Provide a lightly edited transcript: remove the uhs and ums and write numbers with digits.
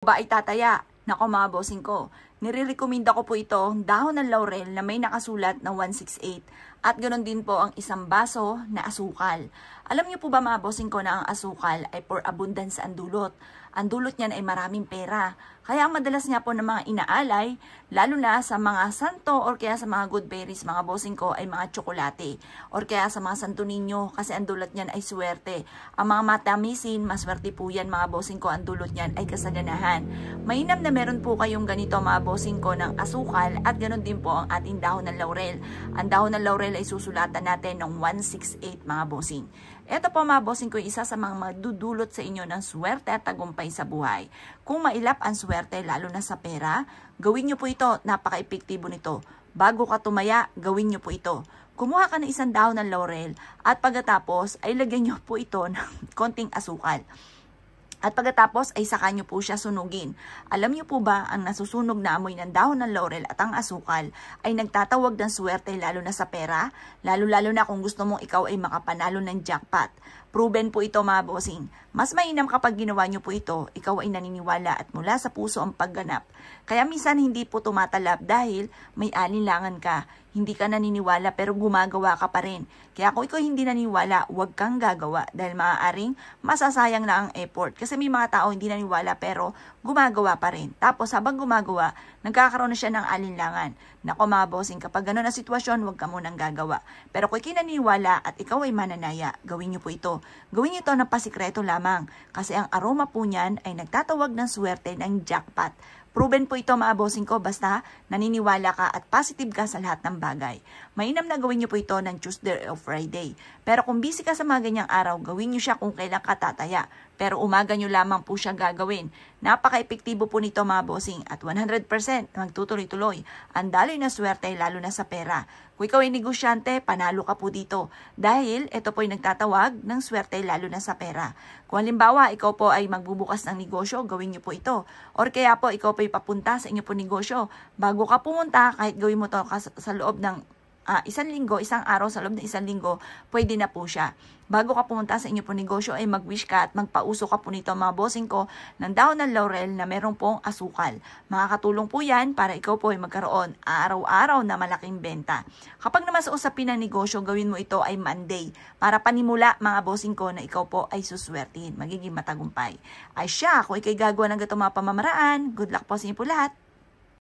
Ba ay tataya? Nako mga bossing ko, nire-recommenda ko po ito, dahon ng laurel na may nakasulat na 168 at ganoon din po ang isang baso na asukal. Alam niyo po ba mga bossing ko na ang asukal ay for abundance ang dulot. Ang dulot niyan ay maraming pera. Kaya ang madalas niya po ng mga inaalay, lalo na sa mga santo or kaya sa mga good berries, mga bossing ko, ay mga tsokolate. Or kaya sa mga santo ninyo, kasi ang dulot niyan ay swerte. Ang mga matamisin, maswerte po yan mga bossing ko, ang dulot niyan ay kasaganahan. Mainam na meron po kayong ganito mga bossing ko ng asukal at ganoon din po ang ating dahon ng laurel. Ang dahon ng laurel ay susulatan natin ng 168 mga bossing. Ito po mga bossing ko, isa sa mga magdudulot sa inyo ng swerte at tagumpay sa buhay. Kung mailap ang swerte, lalo na sa pera, gawin nyo po ito, napaka-epektibo nito. Bago ka tumaya, gawin nyo po ito. Kumuha ka ng isang dahon ng laurel at pagkatapos ay lagyan nyo po ito ng konting asukal. At pagkatapos ay saka nyo po siya sunugin. Alam nyo po ba, ang nasusunog na amoy ng dahon ng laurel at ang asukal ay nagtatawag ng swerte lalo na sa pera? Lalo-lalo na kung gusto mong ikaw ay makapanalo ng jackpot. Proven po ito mga bossing. Mas mainam kapag ginawa nyo po ito, ikaw ay naniniwala at mula sa puso ang pagganap. Kaya minsan hindi po tumatalab dahil may alinlangan ka. Hindi ka naniniwala pero gumagawa ka pa rin. Kaya kung ikaw hindi naniniwala, huwag kang gagawa dahil maaaring masasayang na ang effort. Kasi may mga tao hindi naniniwala pero gumagawa pa rin. Tapos habang gumagawa, nagkakaroon na siya ng alinlangan. Nako mga bossing, kapag gano'n na sitwasyon, huwag ka munang gagawa. Pero kung kinaniwala at ikaw ay mananaya, gawin niyo po ito. Gawin niyo ito na pasikreto lamang. Kasi ang aroma po niyan ay nagtatawag ng swerte ng jackpot. Proven po ito mga bossing ko basta naniniwala ka at positive ka sa lahat ng bagay. Mainam na gawin niyo po ito ng Tuesday o Friday. Pero kung busy ka sa mga ganyang araw, gawin niyo siya kung kailan ka tataya. Pero umaga niyo lamang po siya gagawin. Napaka-epektibo po nito mga bossing at 100% magtutuloy-tuloy. Ang daloy na swerte lalo na sa pera. Kung ikaw ay negosyante, panalo ka po dito. Dahil ito po ay nagtatawag ng swerte lalo na sa pera. Kung halimbawa, ikaw po ay magbubukas ng negosyo, gawin niyo po ito. Or kaya po, ikaw po ay papunta sa inyo po negosyo. Bago ka pumunta, kahit gawin mo to sa loob ng isang linggo, isang araw, sa loob ng isang linggo, pwede na po siya. Bago ka pumunta sa inyo po negosyo, ay mag-wish ka at magpauso ka po nito mga bossing ko ng dahon ng laurel na meron pong asukal. Makakatulong po yan para ikaw po ay magkaroon araw-araw na malaking benta. Kapag naman sa usapin ng negosyo, gawin mo ito ay Monday para panimula mga bossing ko na ikaw po ay suswertihin, magiging matagumpay. Ay siya, kung ikay gagawa ng gatong mga pamamaraan, good luck po sa inyo po lahat.